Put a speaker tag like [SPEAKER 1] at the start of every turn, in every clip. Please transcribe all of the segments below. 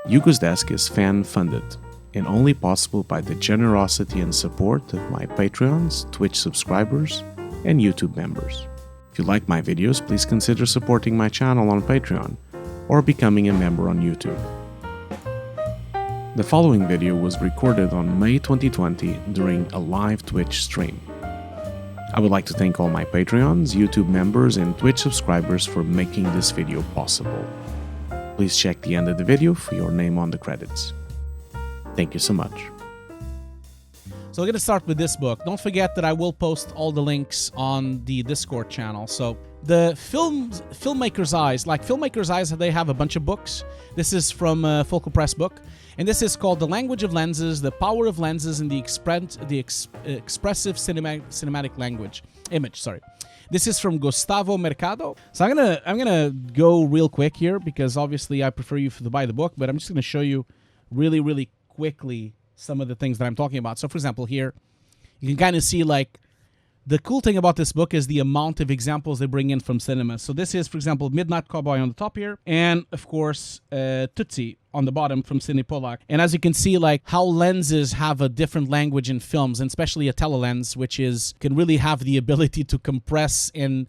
[SPEAKER 1] Hugo's Desk is fan-funded and only possible by the generosity and support of my Patreons, Twitch subscribers, and YouTube members. If you like my videos, please consider supporting my channel on Patreon or becoming a member on YouTube. The following video was recorded on May 2020 during a live Twitch stream. I would like to thank all my Patreons, YouTube members, and Twitch subscribers for making this video possible. Please check the end of the video for your name on the credits. Thank you so much.
[SPEAKER 2] So we're going to start with this book. Don't forget that I will post all the links on the Discord channel. So the Filmmaker's Eyes, like Filmmaker's Eyes, they have a bunch of books. This is from a Focal Press book. And this is called The Language of Lenses, The Power of Lenses in the Expressive Cinematic Image. This is from Gustavo Mercado. So I'm gonna go real quick here because obviously I prefer you to buy the book, but I'm just gonna show you really quickly some of the things that I'm talking about. So for example, here you can kind of see like the cool thing about this book is the amount of examples they bring in from cinema. So this is, for example, Midnight Cowboy on the top here, and of course Tootsie on the bottom from Cinematography. And as you can see, like how lenses have a different language in films, and especially a telelens, which can really have the ability to compress and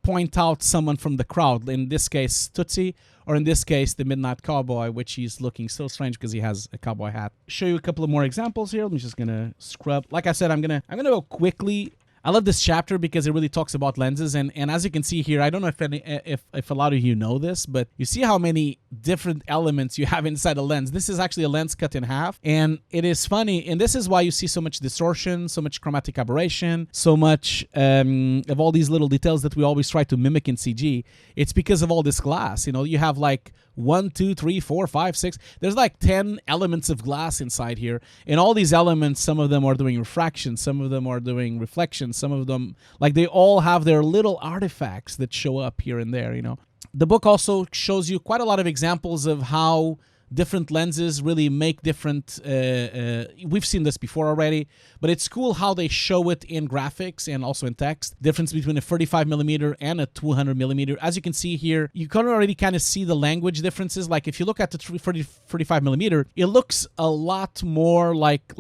[SPEAKER 2] point out someone from the crowd. In this case, Tootsie, or in this case, the Midnight Cowboy, which he's looking so strange because he has a cowboy hat. Show you a couple of more examples here. I'm just gonna scrub. Like I said, I'm gonna go quickly. I love this chapter because it really talks about lenses, and as you can see here, I don't know if a lot of you know this, but you see how many different elements you have inside a lens. This is actually a lens cut in half, and it is funny, and this is why you see so much distortion, so much chromatic aberration, so much of all these little details that we always try to mimic in CG. It's because of all this glass. You know, you have like 1, 2, 3, 4, 5, 6. There's like 10 elements of glass inside here, and all these elements, some of them are doing refraction, some of them are doing reflection, some of them, like, they all have their little artifacts that show up here and there, you know. The book also shows you quite a lot of examples of how different lenses really make different, we've seen this before already, but it's cool how they show it in graphics and also in text. Difference between a 35mm and a 200mm. As you can see here, you can already kind of see the language differences. Like if you look at the 35mm, it looks a lot more like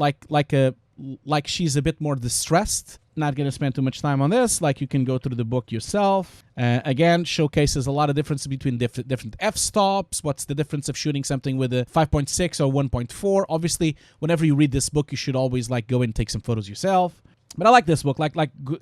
[SPEAKER 2] she's a bit more distressed. Not going to spend too much time on this. Like, you can go through the book yourself. Again, showcases a lot of difference between different f-stops. What's the difference of shooting something with a 5.6 or 1.4? Obviously, whenever you read this book, you should always like go and take some photos yourself. But I like this book. Like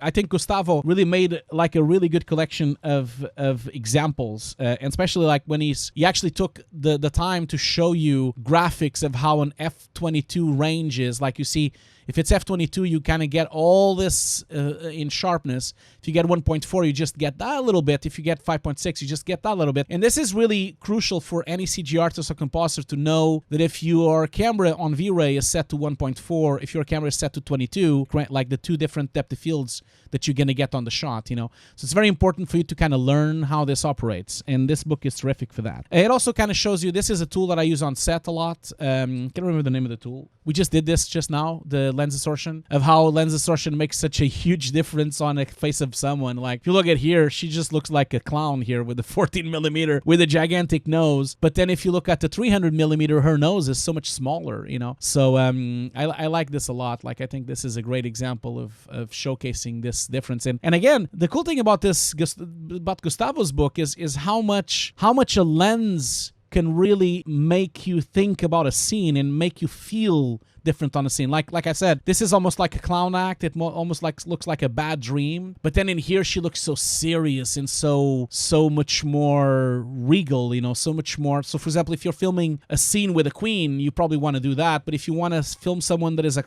[SPEAKER 2] I think Gustavo really made like a really good collection of examples, and especially like when he actually took the time to show you graphics of how an f/22 range is. Like you see, if it's f/22, you kind of get all this in sharpness. If you get 1.4, you just get that a little bit. If you get 5.6, you just get that a little bit. And this is really crucial for any CG artist or compositor to know that if your camera on V-Ray is set to 1.4, if your camera is set to 22, like the two different depth of fields that you're going to get on the shot, you know. So it's very important for you to kind of learn how this operates. And this book is terrific for that. It also kind of shows you, this is a tool that I use on set a lot. Can't remember the name of the tool. We just did this just now, the lens distortion, of how lens distortion makes such a huge difference on the face of someone. Like if you look at here, she just looks like a clown here with the 14mm with a gigantic nose. But then if you look at the 300mm, her nose is so much smaller, you know. So I like this a lot. Like I think this is a great example of showcasing this difference. And again, the cool thing about Gustavo's book is how much a lens can really make you think about a scene and make you feel different on a scene. Like I said, this is almost like a clown act. It almost looks like a bad dream. But then in here, she looks so serious and so much more regal, you know, so much more. So for example, if you're filming a scene with a queen, you probably want to do that. But if you want to film someone that is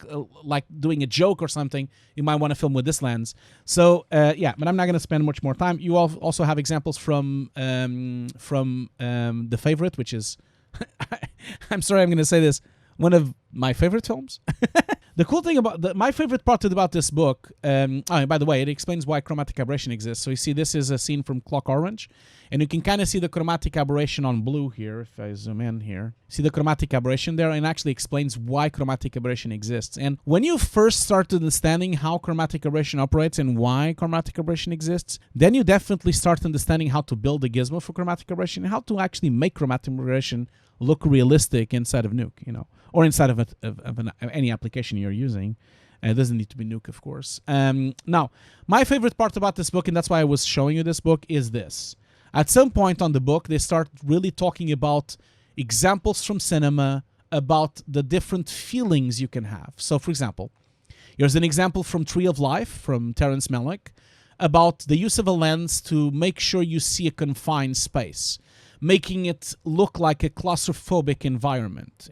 [SPEAKER 2] like doing a joke or something, you might want to film with this lens. So yeah, but I'm not going to spend much more time. You also have examples from The Favorite, which is, I'm sorry I'm going to say this, one of my favorite films. The cool thing about my favorite part about this book, by the way, it explains why chromatic aberration exists. So you see, this is a scene from Clock Orange, and you can kind of see the chromatic aberration on blue here. If I zoom in here, see the chromatic aberration there, and actually explains why chromatic aberration exists. And when you first start understanding how chromatic aberration operates and why chromatic aberration exists, then you definitely start understanding how to build a gizmo for chromatic aberration and how to actually make chromatic aberration look realistic inside of Nuke, or inside of any application you're using. It doesn't need to be Nuke, of course. Now, my favorite part about this book, and that's why I was showing you this book, is this. At some point on the book, they start really talking about examples from cinema, about the different feelings you can have. So, for example, here's an example from Tree of Life, from Terrence Malick, about the use of a lens to make sure you see a confined space, making it look like a claustrophobic environment,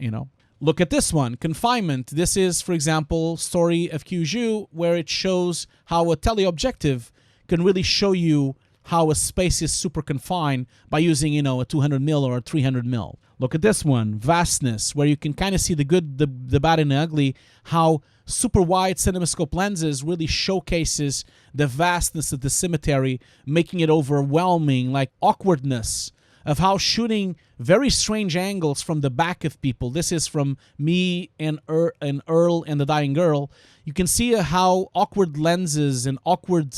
[SPEAKER 2] Look at this one, Confinement. This is, for example, Story of Kyuju, where it shows how a teleobjective can really show you how a space is super confined by using, a 200mm or a 300mm. Look at this one, Vastness, where you can kind of see the good, the bad, and the ugly, how super wide cinemascope lenses really showcases the vastness of the cemetery, making it overwhelming, like awkwardness of how shooting very strange angles from the back of people. This is from me and Earl and the Dying Girl. You can see how awkward lenses and awkward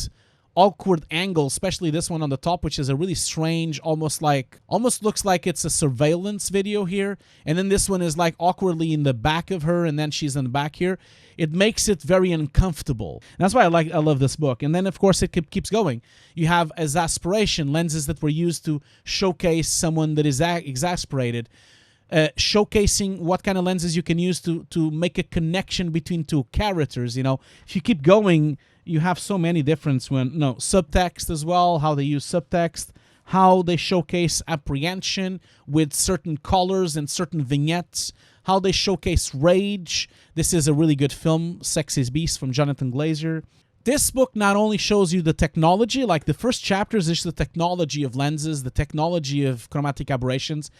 [SPEAKER 2] angles, especially this one on the top, which is a really strange, almost looks like it's a surveillance video here. And then this one is like awkwardly in the back of her, and then she's in the back here. It makes it very uncomfortable. And that's why I love this book. And then, of course, it keeps going. You have exasperation, lenses that were used to showcase someone that is exasperated. Showcasing what kind of lenses you can use to make a connection between two characters. If you keep going, you have so many different subtext as well, how they use subtext, how they showcase apprehension with certain colors and certain vignettes, how they showcase rage. This is a really good film, Sexy's Beast, from Jonathan Glazer. This book not only shows you the technology, like the first chapters is the technology of lenses, the technology of chromatic aberrations,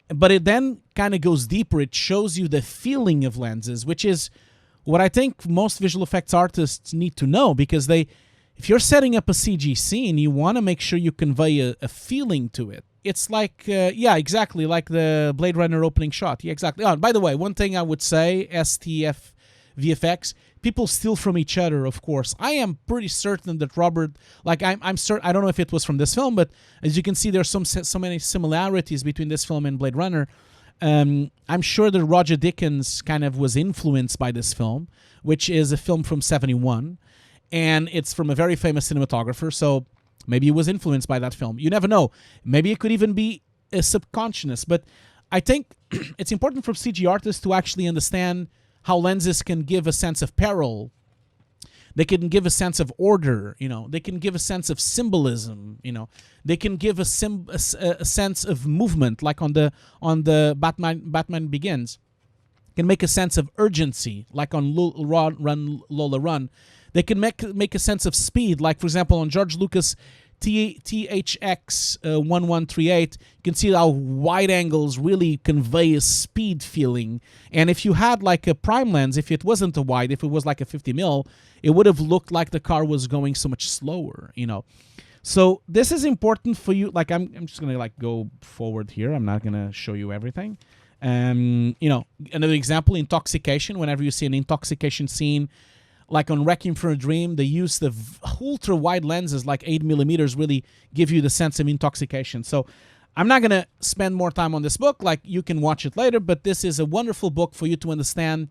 [SPEAKER 2] but it then kind of goes deeper. It shows you the feeling of lenses, which is what I think most visual effects artists need to know, because if you're setting up a CG scene, you want to make sure you convey a feeling to it. It's like, exactly, like the Blade Runner opening shot. Yeah, exactly. Oh, by the way, one thing I would say, STF VFX, people steal from each other, of course. I am pretty certain that Robert, I'm certain, I don't know if it was from this film, but as you can see, there's so many similarities between this film and Blade Runner. I'm sure that Roger Dickens kind of was influenced by this film, which is a film from 1971, and it's from a very famous cinematographer, so maybe he was influenced by that film. You never know. Maybe it could even be a subconscious, but I think it's important for CG artists to actually understand how lenses can give a sense of peril. They can give a sense of order, They can give a sense of symbolism, They can give a sense of movement, like on the Batman Begins. Can make a sense of urgency, like on Run Lola Run. They can make a sense of speed, like for example on George Lucas THX 1138. You can see how wide angles really convey a speed feeling. And if you had like a prime lens, if it wasn't a wide, if it was like a 50mm, it would have looked like the car was going so much slower, So this is important for you. Like I'm just gonna go forward here. I'm not gonna show you everything. Another example, intoxication. Whenever you see an intoxication scene, like on Requiem for a Dream, they use the ultra wide lenses, like 8mm, really give you the sense of intoxication. So I'm not going to spend more time on this book. Like, you can watch it later, but this is a wonderful book for you to understand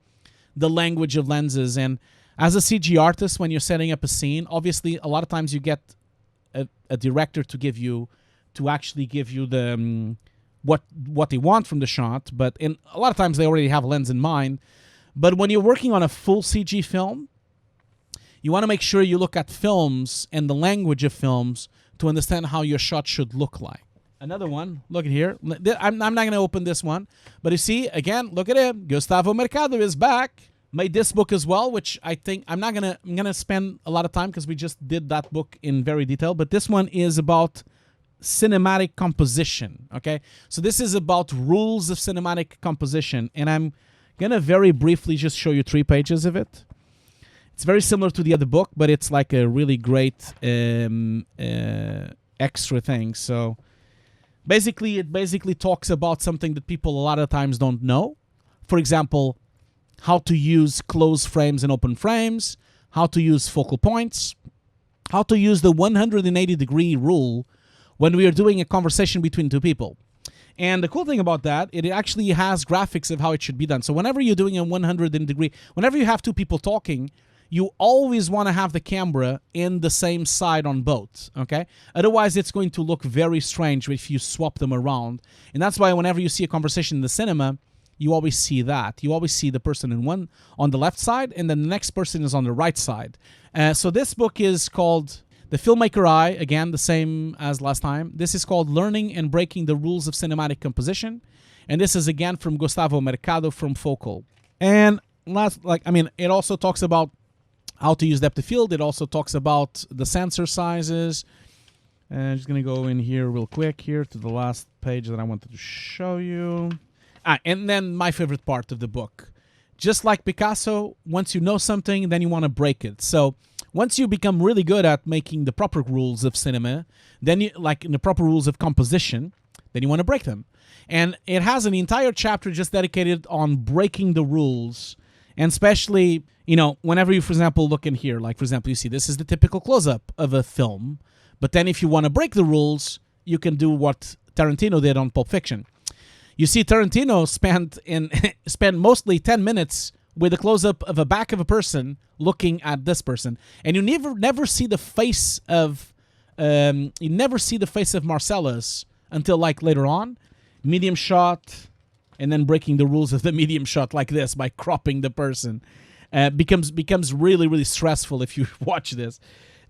[SPEAKER 2] the language of lenses. And as a CG artist, when you're setting up a scene, obviously a lot of times you get a director to actually give you the what they want from the shot. But a lot of times they already have a lens in mind. But when you're working on a full CG film, you want to make sure you look at films and the language of films to understand how your shot should look like. Another one, look at here. I'm not going to open this one, but you see, again, look at him. Gustavo Mercado is back. Made this book as well, which I think I'm going to spend a lot of time because we just did that book in very detail. But this one is about cinematic composition. Okay, so this is about rules of cinematic composition, and I'm Gonna very briefly just show you 3 pages of it. It's very similar to the other book, but it's like a really great extra thing. So it basically talks about something that people a lot of times don't know. For example, how to use closed frames and open frames, how to use focal points, how to use the 180-degree rule when we are doing a conversation between 2 people. And the cool thing about that, it actually has graphics of how it should be done. So whenever you're doing a 180-degree, whenever you have 2 people talking, you always want to have the camera in the same side on both, okay? Otherwise, it's going to look very strange if you swap them around. And that's why whenever you see a conversation in the cinema, you always see that. You always see the person on the left side, and then the next person is on the right side. So this book is called The Filmmaker Eye, again, the same as last time. This is called Learning and Breaking the Rules of Cinematic Composition. And this is, again, from Gustavo Mercado from Focal. And it also talks about how to use depth of field. It also talks about the sensor sizes. I'm just going to go in here real quick here to the last page that I wanted to show you. And then my favorite part of the book. Just like Picasso, once you know something, then you want to break it. So once you become really good at making the proper rules of cinema, then the proper rules of composition, then you want to break them. And it has an entire chapter just dedicated on breaking the rules. And especially, whenever you, for example, look in here, like, for example, you see this is the typical close-up of a film. But then if you want to break the rules, you can do what Tarantino did on Pulp Fiction. You see Tarantino spent mostly 10 minutes with a close-up of a back of a person looking at this person. And you never see the face of Marcellus until like later on. Medium shot, and then breaking the rules of the medium shot like this by cropping the person. Becomes really, really stressful if you watch this.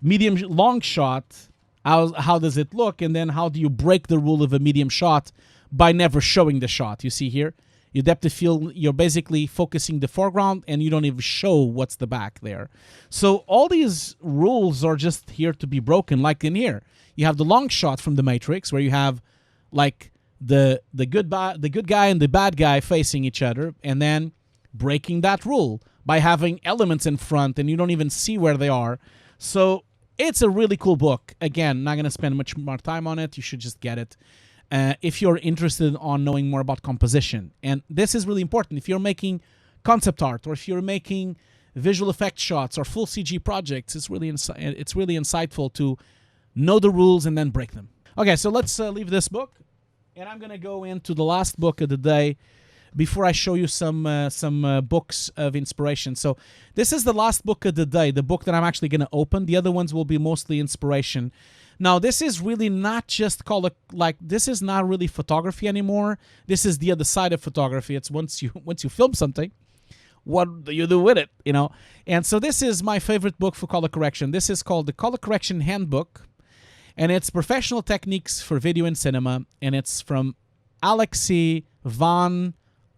[SPEAKER 2] Medium long shot, how does it look? And then how do you break the rule of a medium shot by never showing the shot? You see here, your depth of field, you're basically focusing the foreground and you don't even show what's the back there. So all these rules are just here to be broken. Like in here, you have the long shot from The Matrix where you have like the good guy and the bad guy facing each other, and then breaking that rule by having elements in front and you don't even see where they are. So it's a really cool book. Again, not going to spend much more time on it. You should just get it. If you're interested on knowing more about composition. And this is really important. If you're making concept art or if you're making visual effect shots or full CG projects, it's really insightful to know the rules and then break them. Okay, so let's leave this book. And I'm going to go into the last book of the day before I show you some books of inspiration. So this is the last book of the day, the book that I'm actually going to open. The other ones will be mostly inspiration. Now, this is really not just this is not really photography anymore. This is the other side of photography. It's once you film something, what do you do with it, And so this is my favorite book for color correction. This is called the Color Correction Handbook, and it's Professional Techniques for Video and Cinema, and it's from Alexey van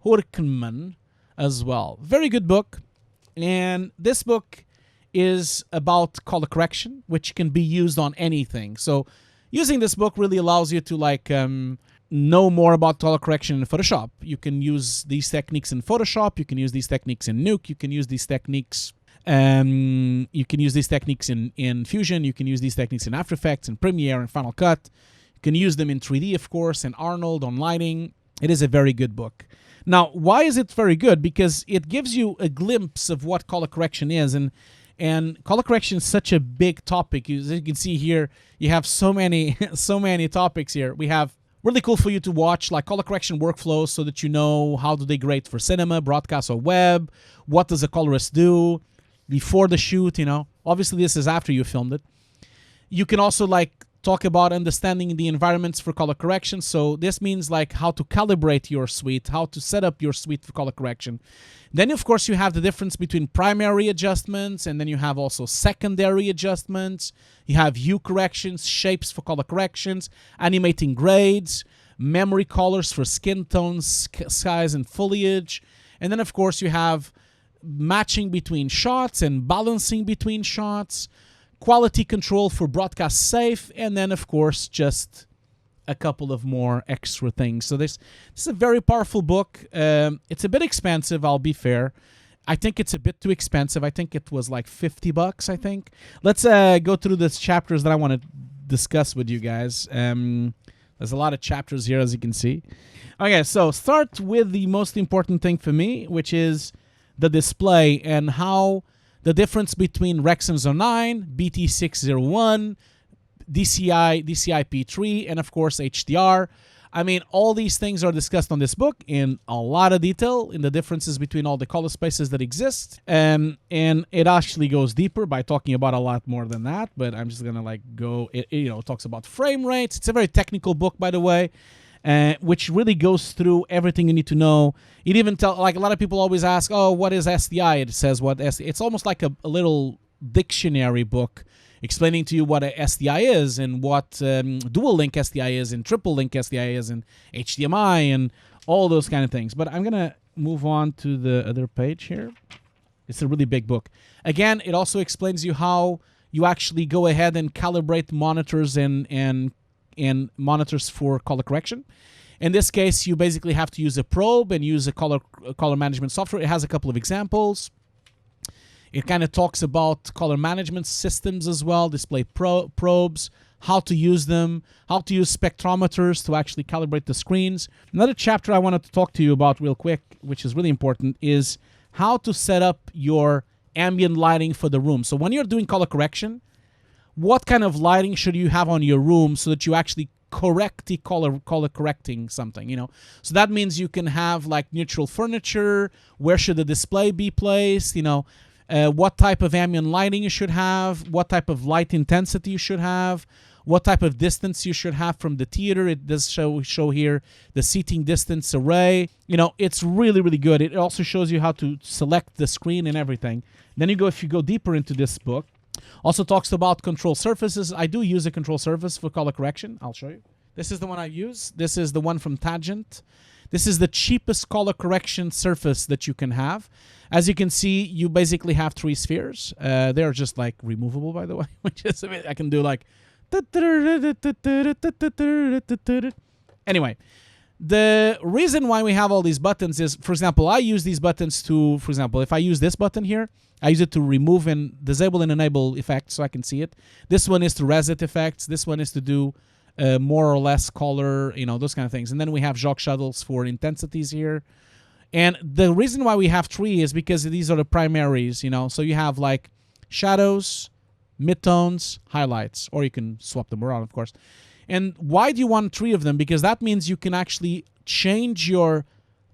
[SPEAKER 2] Hurkenman as well. Very good book, and this book is about color correction, which can be used on anything. So using this book really allows you to know more about color correction in Photoshop. You can use these techniques in Photoshop. You can use these techniques in Nuke. You can use these techniques. You can use these techniques in Fusion. You can use these techniques in After Effects, in Premiere, and Final Cut. You can use them in 3D, of course, and Arnold on lighting. It is a very good book. Now, why is it very good? Because it gives you a glimpse of what color correction is, and color correction is such a big topic. As you can see here, you have so many topics here. We have really cool for you to watch, like color correction workflows, so that you know how do they grade for cinema, broadcast, or web. What does a colorist do before the shoot? Obviously this is after you filmed it. You can also talk about understanding the environments for color correction. So this means how to calibrate your suite, how to set up your suite for color correction. Then, of course, you have the difference between primary adjustments, and then you have also secondary adjustments. You have hue corrections, shapes for color corrections, animating grades, memory colors for skin tones, skies, and foliage. And then, of course, you have matching between shots and balancing between shots, quality control for broadcast safe, and then, of course, just a couple of more extra things. So this is a very powerful book. It's a bit expensive, I'll be fair. I think it's a bit too expensive. I think it was like $50, I think. Let's go through the chapters that I want to discuss with you guys. There's a lot of chapters here, as you can see. Okay, so start with the most important thing for me, which is the display and how the difference between Rexon 09, BT601, DCI, DCI-P3, and of course HDR. I mean, all these things are discussed on this book in a lot of detail in the differences between all the color spaces that exist. And it actually goes deeper by talking about a lot more than that, but I'm just going to go, it talks about frame rates. It's a very technical book, by the way, which really goes through everything you need to know. It even a lot of people always ask, oh, what is SDI? It says what SDI, it's almost like a little dictionary book explaining to you what a SDI is and what dual link SDI is and triple link SDI is and HDMI and all those kind of things. But I'm going to move on to the other page here. It's a really big book. Again, it also explains you how you actually go ahead and calibrate monitors and monitors for color correction. In this case, you basically have to use a probe and use a color management software. It has a couple of examples. It kind of talks about color management systems as well, display probes, how to use them, how to use spectrometers to actually calibrate the screens. Another chapter I wanted to talk to you about real quick, which is really important, is how to set up your ambient lighting for the room. So when you're doing color correction, what kind of lighting should you have on your room so that you actually correctly color correcting something, So that means you can have like neutral furniture, where should the display be placed, what type of ambient lighting you should have, what type of light intensity you should have, what type of distance you should have from the theater. It does show here the seating distance array. It's really, really good. It also shows you how to select the screen and everything. Then if you go deeper into this book, also talks about control surfaces. I do use a control surface for color correction. I'll show you. This is the one I use. This is the one from Tangent. This is the cheapest color correction surface that you can have. As you can see, you basically have 3 spheres. They're just like removable, by the way, which is I can do like. Anyway, the reason why we have all these buttons is, for example, I use these buttons to, for example, if I use this button here, I use it to remove and disable and enable effects so I can see it. This one is to reset effects. This one is to do more or less color, those kind of things. And then we have jog shuttles for intensities here. And the reason why we have 3 is because these are the primaries, So you have like shadows, midtones, highlights, or you can swap them around, of course. And why do you want 3 of them? Because that means you can actually change your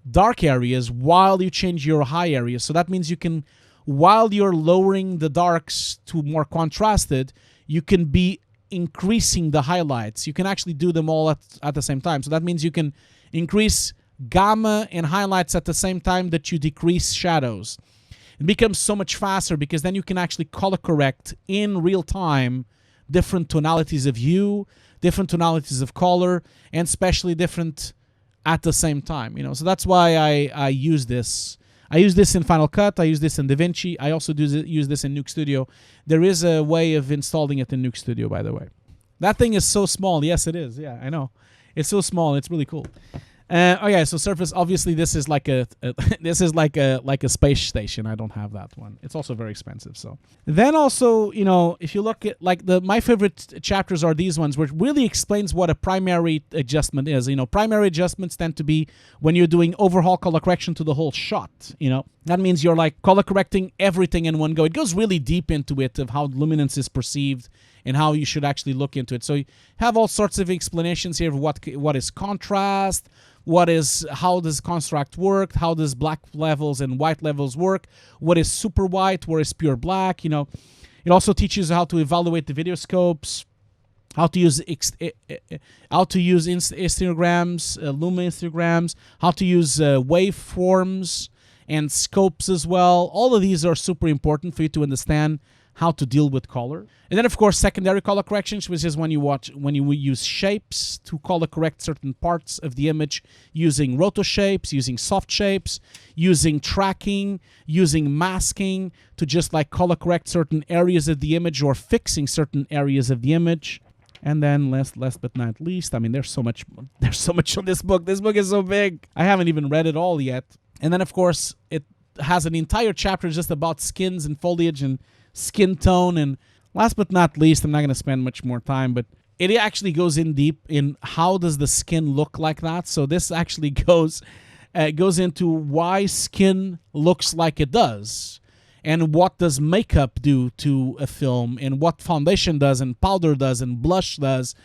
[SPEAKER 2] dark areas while you change your high areas. So that means you can, while you're lowering the darks to more contrasted, you can be increasing the highlights. You can actually do them all at the same time. So that means you can increase gamma and highlights at the same time that you decrease shadows. It becomes so much faster because then you can actually color correct in real time different tonalities of hue, different tonalities of color, and especially different at the same time. So that's why I use this. I use this in Final Cut. I use this in DaVinci. I also use this in Nuke Studio. There is a way of installing it in Nuke Studio, by the way. That thing is so small. Yes, it is. Yeah, I know. It's so small. It's really cool. Okay, so Surface. Obviously, this is like a space station. I don't have that one. It's also very expensive. So then also, if you look at my favorite chapters are these ones, which really explains what a primary adjustment is. Primary adjustments tend to be when you're doing overhaul color correction to the whole shot. That means you're like color correcting everything in one go. It goes really deep into it of how luminance is perceived and how you should actually look into it. So you have all sorts of explanations here of what is contrast. How does construct work? How does black levels and white levels work? What is super white? What is pure black? It also teaches how to evaluate the video scopes, how to use histograms, luma histograms, how to use waveforms and scopes as well. All of these are super important for you to understand how to deal with color. And then, of course, secondary color corrections, which is when you use shapes to color correct certain parts of the image using roto shapes, using soft shapes, using tracking, using masking to just color correct certain areas of the image or fixing certain areas of the image. And then last but not least, I mean, there's so much on this book. This book is so big. I haven't even read it all yet. And then, of course, it has an entire chapter just about skins and foliage and skin tone. And last but not least, I'm not going to spend much more time, but it actually goes in deep in how does the skin look like that. So this actually goes into why skin looks like it does, and what does makeup do to a film, and what foundation does, and powder does, and blush does,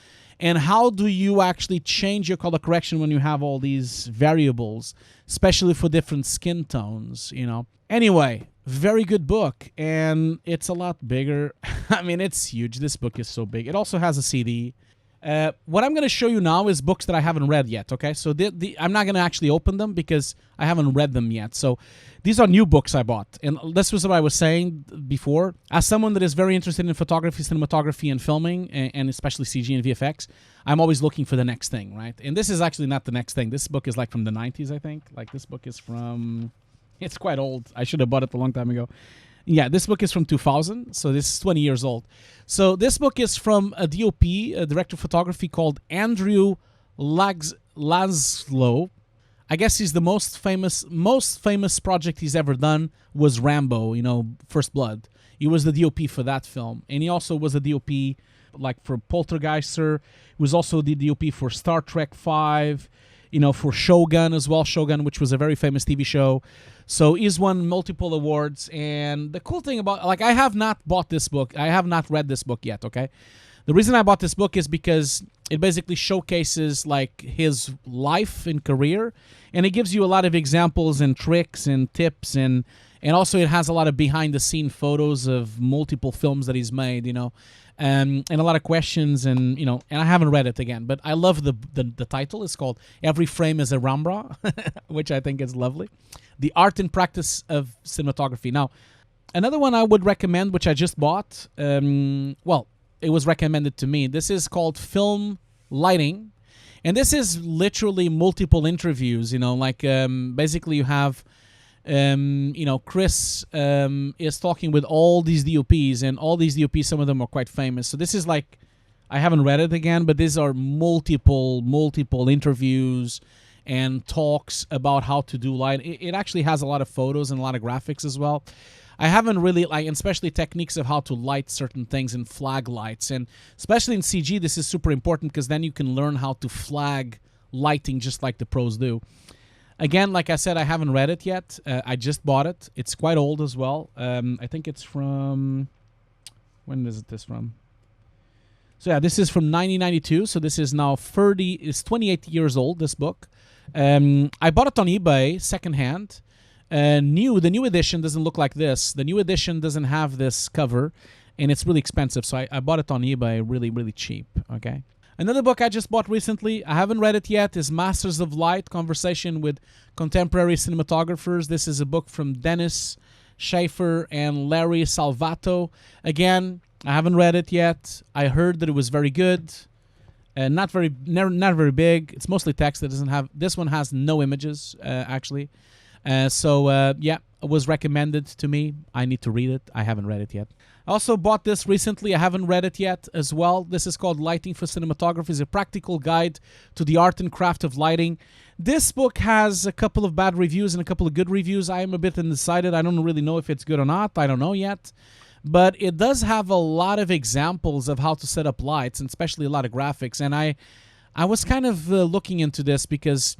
[SPEAKER 2] and how do you actually change your color correction when you have all these variables, especially for different skin tones, you know. Anyway, very good book, and it's a lot bigger. I mean, it's huge. This book is so big. It also has a CD. What I'm going to show you now is books that I haven't read yet, okay? So I'm not going to actually open them because I haven't read them yet. So these are new books I bought. And this was what I was saying before. As someone that is very interested in photography, cinematography, and filming, and especially CG and VFX, I'm always looking for the next thing, right? And this is actually not the next thing. This book is like from the 90s, I think. Like this book is from... It's quite old. I should have bought it a long time ago. Yeah, this book is from 2000, so this is 20 years old. So this book is from a DOP, a director of photography called Andrew Laszlo. I guess he's the most famous project he's ever done was Rambo, you know, First Blood. He was the DOP for that film, and he also was a DOP like for Poltergeister. He was also the DOP for Star Trek 5, you know, for Shogun as well, Shogun, which was a very famous TV show. So he's won multiple awards, and the cool thing about, like, I have not bought this book. I have not read this book yet, okay? The reason I bought this book is because it basically showcases, like, his life and career, and it gives you a lot of examples and tricks and tips, and also it has a lot of behind-the-scene photos of multiple films that he's made, you know, and a lot of questions, and, you know, and I haven't read it again, but I love the title. It's called Every Frame is a Rembrandt, which I think is lovely. The Art and Practice of Cinematography. Now, another one I would recommend, which I just bought, well, it was recommended to me. This is called Film Lighting, and this is literally multiple interviews, you know, like basically you have, you know, Chris is talking with all these DOPs, and all these DOPs, some of them are quite famous. So this is like, I haven't read it again, but these are multiple interviews and talks about how to do light. It actually has a lot of photos and a lot of graphics as well. I haven't really, like, especially techniques of how to light certain things and flag lights. And especially in CG, this is super important because then you can learn how to flag lighting just like the pros do. Again, like I said, I haven't read it yet. I just bought it. It's quite old as well. I think it's from... When is this from? So yeah, this is from 1992. So this is now 28 years old, this book. I bought it on eBay, secondhand. The new edition doesn't look like this. The new edition doesn't have this cover, and it's really expensive. So I bought it on eBay really, really cheap, okay? Another book I just bought recently, I haven't read it yet, is Masters of Light, Conversation with Contemporary Cinematographers. This is a book from Dennis Schaefer and Larry Salvato. Again, I haven't read it yet. I heard that it was very good. Not very big. It's mostly text. That doesn't have. This one has no images, actually. So yeah, it was recommended to me. I need to read it. I haven't read it yet. I also bought this recently. I haven't read it yet as well. This is called Lighting for Cinematography. It's a practical guide to the art and craft of lighting. This book has a couple of bad reviews and a couple of good reviews. I am a bit undecided. I don't really know if it's good or not. I don't know yet. But it does have a lot of examples of how to set up lights, and especially a lot of graphics. And I was kind of looking into this because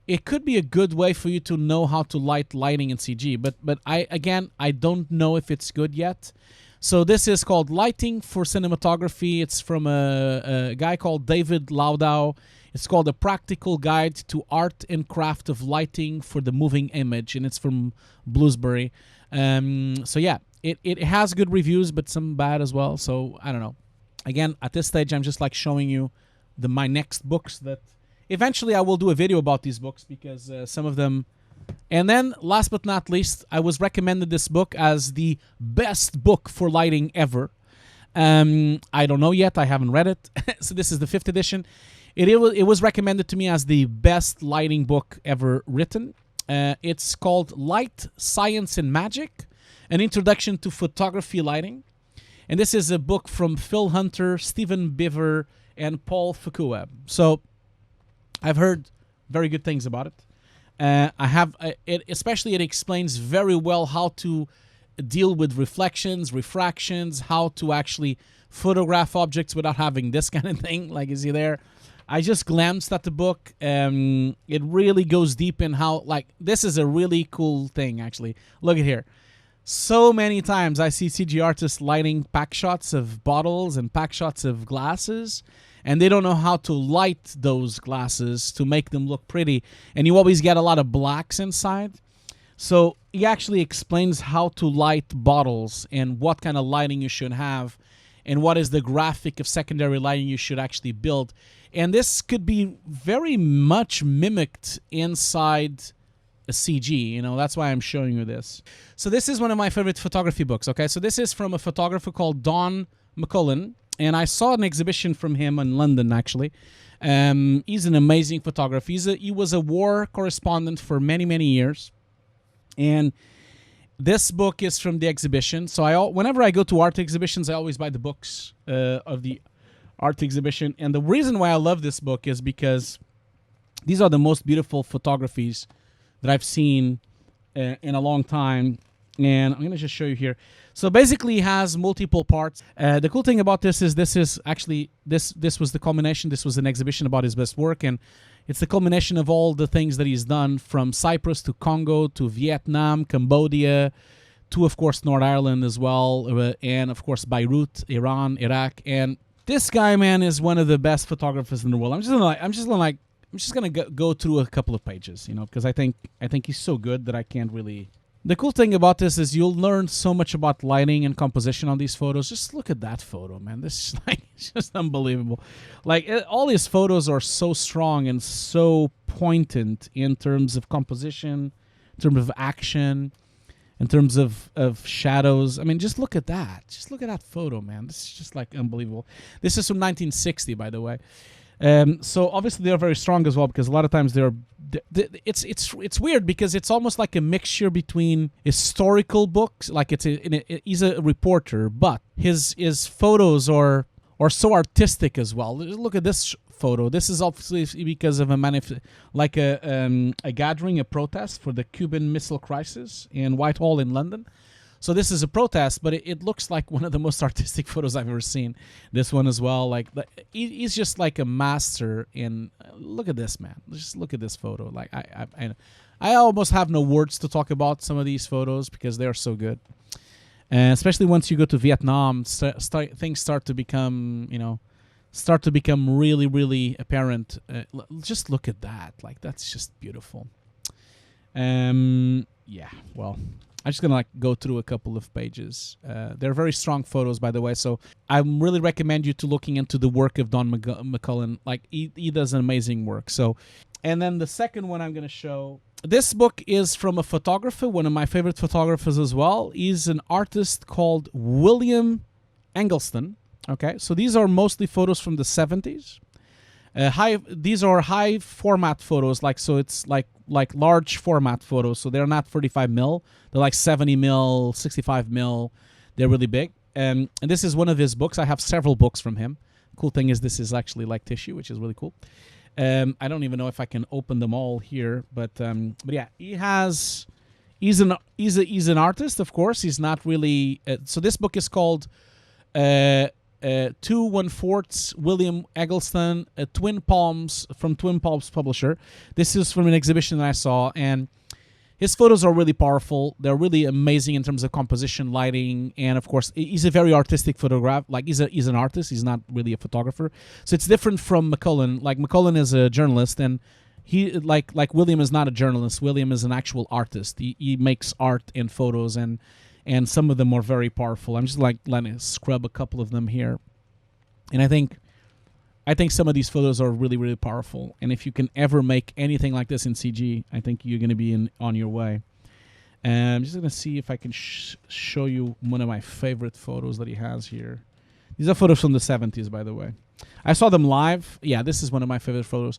[SPEAKER 2] it could be a good way for you to know how to lighting in CG. But I don't know if it's good yet. So this is called Lighting for Cinematography. It's from a guy called David Laudow. It's called A Practical Guide to Art and Craft of Lighting for the Moving Image, and it's from Bloomsbury. So yeah. It has good reviews, but some bad as well. So I don't know. Again, at this stage, I'm just like showing you my next books that eventually I will do a video about these books because some of them. And then last but not least, I was recommended this book as the best book for lighting ever. I don't know yet. I haven't read it. So this is the 5th edition. It was recommended to me as the best lighting book ever written. It's called Light, Science, and Magic. An Introduction to Photography Lighting. And this is a book from Phil Hunter, Stephen Biver, and Paul Fukue. So I've heard very good things about it. Especially it explains very well how to deal with reflections, refractions, how to actually photograph objects without having this kind of thing. Like, is he there? I just glanced at the book. It really goes deep in how, like, this is a really cool thing, actually. Look at here. So many times I see CG artists lighting pack shots of bottles and pack shots of glasses, and they don't know how to light those glasses to make them look pretty. And you always get a lot of blacks inside. So he actually explains how to light bottles and what kind of lighting you should have and what is the graphic of secondary lighting you should actually build. And this could be very much mimicked inside a CG, you know, that's why I'm showing you this. So this is one of my favorite photography books, okay? So this is from a photographer called Don McCullin, and I saw an exhibition from him in London, actually. He's an amazing photographer. He was a war correspondent for many, many years. And this book is from the exhibition. So whenever I go to art exhibitions, I always buy the books of the art exhibition. And the reason why I love this book is because these are the most beautiful photographies that I've seen in a long time. And I'm going to just show you here. So basically it has multiple parts. The cool thing about this is this was the culmination. This was an exhibition about his best work, and it's the culmination of all the things that he's done, from Cyprus to Congo to Vietnam, Cambodia, to, of course, North Ireland as well, and, of course, Beirut, Iran, Iraq. And this guy, man, is one of the best photographers in the world. I'm just gonna go through a couple of pages, you know, because I think he's so good that I can't really. The cool thing about this is you'll learn so much about lighting and composition on these photos. Just look at that photo, man. This is like, it's just unbelievable. Like, all these photos are so strong and so poignant in terms of composition, in terms of action, in terms of shadows. I mean, just look at that. Just look at that photo, man. This is just like unbelievable. This is from 1960, by the way. So obviously they're very strong as well, because a lot of times it's weird because it's almost like a mixture between historical books, like he's a reporter, but his photos are so artistic as well. Look at this photo. This is obviously because of a gathering, a protest for the Cuban Missile Crisis in Whitehall in London. So this is a protest, but it looks like one of the most artistic photos I've ever seen. This one as well. Like, he's just like a master in. Look at this, man. Just look at this photo. Like, I almost have no words to talk about some of these photos because they are so good. And especially once you go to Vietnam, things start to become, really, really apparent. Just look at that. Like, that's just beautiful. Yeah. Well, I'm just gonna go through a couple of pages. They're very strong photos, by the way. So I really recommend you to looking into the work of Don McCullin. Like, he does an amazing work. So, and then the second one I'm gonna show. This book is from a photographer, one of my favorite photographers as well. He's an artist called William Eggleston. Okay, so these are mostly photos from the 70s. These are high format photos, so it's like large format photos. So they're not 35 mil; they're like 70 mil, 65 mil. They're really big. And this is one of his books. I have several books from him. Cool thing is this is actually like tissue, which is really cool. I don't even know if I can open them all here, but yeah, he's an artist, of course. He's not really. So this book is called 2 1/4 William Eggleston, Twin Palms, from Twin Palms Publisher. This is from an exhibition that I saw, and his photos are really powerful. They're really amazing in terms of composition, lighting, and of course, he's a very artistic photographer. Like, he's an artist. He's not really a photographer. So it's different from McCullin. Like, McCullin is a journalist, and he like William is not a journalist. William is an actual artist. He makes art and photos, and some of them are very powerful. I'm just letting it scrub a couple of them here. And I think some of these photos are really, really powerful. And if you can ever make anything like this in CG, I think you're going to be on your way. And I'm just going to see if I can show you one of my favorite photos that he has here. These are photos from the 70s, by the way. I saw them live. Yeah, this is one of my favorite photos.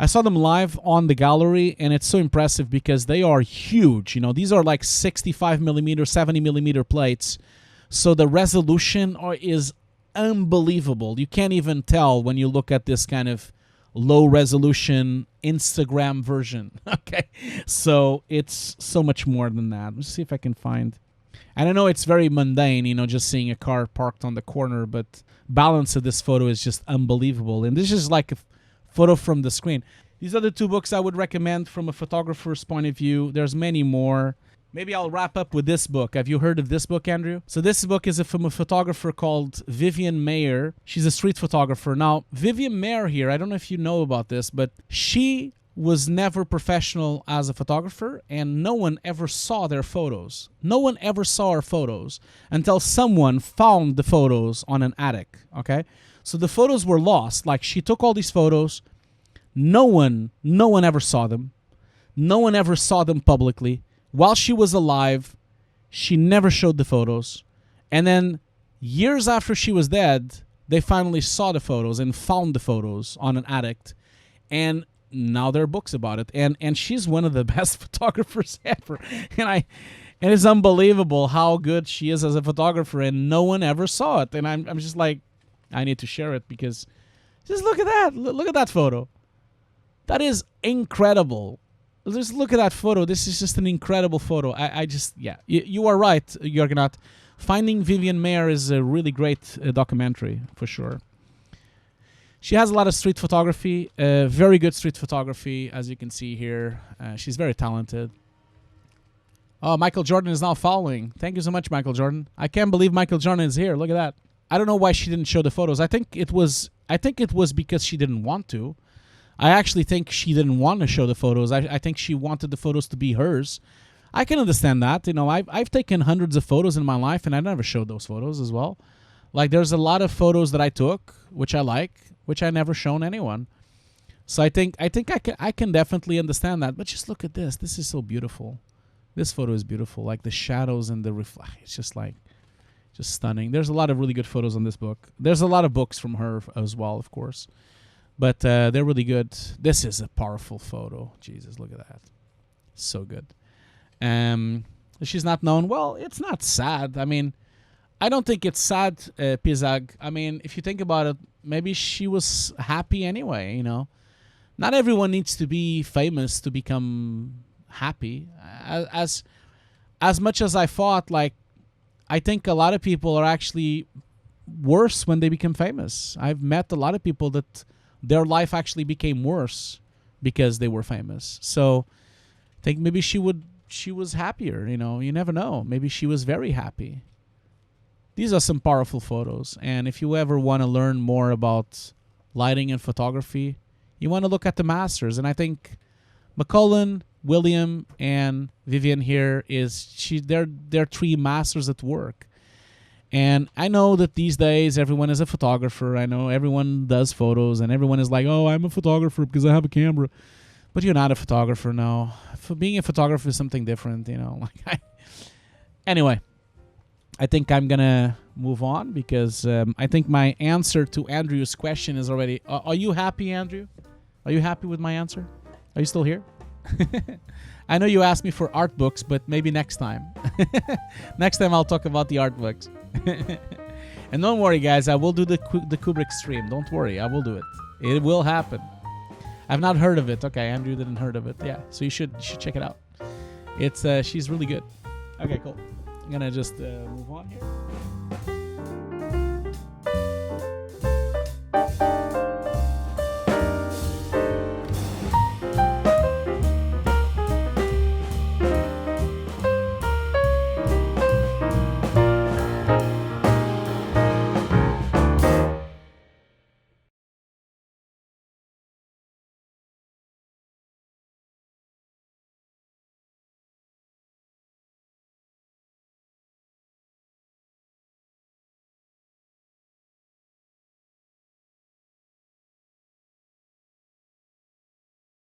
[SPEAKER 2] I saw them live on the gallery, and it's so impressive because they are huge. These are like 65 millimeter, 70 millimeter plates So the resolution is unbelievable. You can't even tell when you look at this kind of low resolution Instagram version. Okay, so it's so much more than that. Let's see if I can find. And I know it's very mundane, just seeing a car parked on the corner, but balance of this photo is just unbelievable. And this is like a photo from the screen. These are the two books I would recommend from a photographer's point of view. There's many more. Maybe I'll wrap up with this book. Have you heard of this book, Andrew? So this book is from a photographer called Vivian Maier. She's a street photographer. Now, Vivian Maier here, I don't know if you know about this, but she was never professional as a photographer, and no one ever saw their photos. No one ever saw her photos until someone found the photos on an attic, okay? So the photos were lost. Like, she took all these photos. No one ever saw them. No one ever saw them publicly. While she was alive, she never showed the photos. And then years after she was dead, they finally saw the photos and found the photos on an attic. And now there are books about it. And she's one of the best photographers ever. And it's unbelievable how good she is as a photographer, and no one ever saw it. And I'm just like, I need to share it because just look at that. Look at that photo. That is incredible. Just look at that photo. This is just an incredible photo. You are right, Jürgen. Finding Vivian Maier is a really great documentary, for sure. She has a lot of street photography, very good street photography, as you can see here. She's very talented. Oh, Michael Jordan is now following. Thank you so much, Michael Jordan. I can't believe Michael Jordan is here. Look at that. I don't know why she didn't show the photos. I think it was because she didn't want to. I actually think she didn't want to show the photos. I think she wanted the photos to be hers. I can understand that. I've taken hundreds of photos in my life, and I never showed those photos as well. Like, there's a lot of photos that I took, which I like, which I never shown anyone. So I think I can definitely understand that. But just look at this. This is so beautiful. This photo is beautiful. Like the shadows and the it's just stunning. There's a lot of really good photos on this book. There's a lot of books from her as well, of course. But they're really good. This is a powerful photo. Jesus, look at that. So good. She's not known. Well, it's not sad. I mean, I don't think it's sad, Pizag. I mean, if you think about it, maybe she was happy anyway, Not everyone needs to be famous to become happy. As much as I thought, like, I think a lot of people are actually worse when they become famous. I've met a lot of people that their life actually became worse because they were famous. So I think maybe she was happier, You never know. Maybe she was very happy. These are some powerful photos. And if you ever want to learn more about lighting and photography, you want to look at the masters. And I think McCullin, William, and Vivian here they're three masters at work. And I know that these days everyone is a photographer. I know everyone does photos, and everyone is like, oh, I'm a photographer because I have a camera. But you're not a photographer, no. For being a photographer is something different, Anyway, I think I'm going to move on because I think my answer to Andrew's question is already... Are you happy, Andrew? Are you happy with my answer? Are you still here? I know you asked me for art books, but maybe next time. Next time I'll talk about the art books. And don't worry, guys. I will do the Kubrick stream. Don't worry. I will do it. It will happen. I've not heard of it. Okay, Andrew didn't heard of it. Yeah, so you should check it out. It's she's really good. Okay, cool. I'm gonna just move on here.